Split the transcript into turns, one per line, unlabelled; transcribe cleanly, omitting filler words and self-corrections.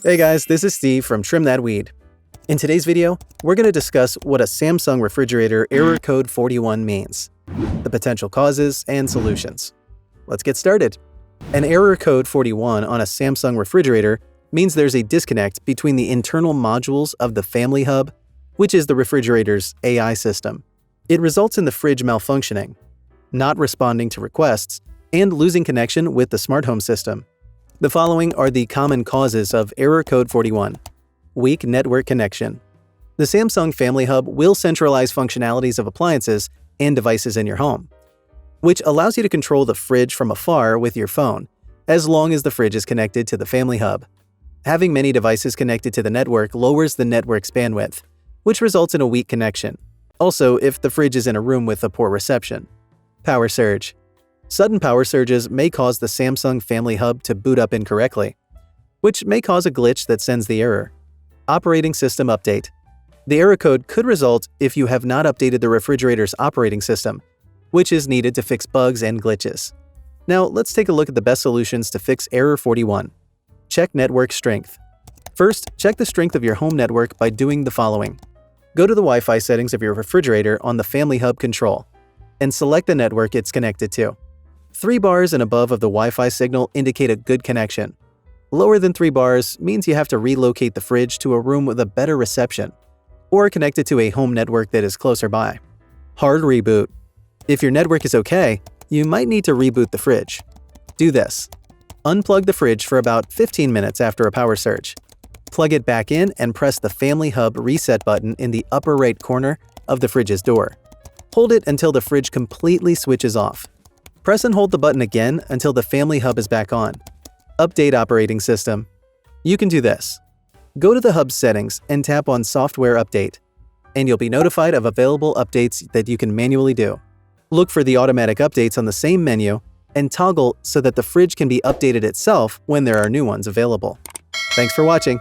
Hey guys, this is Steve from Trim That Weed. In today's video, we're going to discuss what a Samsung refrigerator error code 41 means, the potential causes and solutions. Let's get started. An error code 41 on a Samsung refrigerator means there's a disconnect between the internal modules of the family hub, which is the refrigerator's AI system. It results in the fridge malfunctioning, not responding to requests, and losing connection with the smart home system. The following are the common causes of error code 41. Weak network connection. The Samsung Family Hub will centralize functionalities of appliances and devices in your home, which allows you to control the fridge from afar with your phone, as long as the fridge is connected to the Family Hub. Having many devices connected to the network lowers the network's bandwidth, which results in a weak connection. Also, if the fridge is in a room with a poor reception. Power surge. Sudden power surges may cause the Samsung Family Hub to boot up incorrectly, which may cause a glitch that sends the error. Operating system update. The error code could result if you have not updated the refrigerator's operating system, which is needed to fix bugs and glitches. Now, let's take a look at the best solutions to fix error 41. Check network strength. First, check the strength of your home network by doing the following. Go to the Wi-Fi settings of your refrigerator on the Family Hub control, and select the network it's connected to. 3 bars and above of the Wi-Fi signal indicate a good connection. Lower than 3 bars means you have to relocate the fridge to a room with a better reception, or connect it to a home network that is closer by. Hard reboot. If your network is okay, you might need to reboot the fridge. Do this. Unplug the fridge for about 15 minutes after a power surge. Plug it back in and press the Family Hub reset button in the upper right corner of the fridge's door. Hold it until the fridge completely switches off. Press and hold the button again until the Family Hub is back on. Update operating system. You can do this. Go to the hub's settings and tap on Software Update, and you'll be notified of available updates that you can manually do. Look for the automatic updates on the same menu and toggle so that the fridge can be updated itself when there are new ones available. Thanks for watching.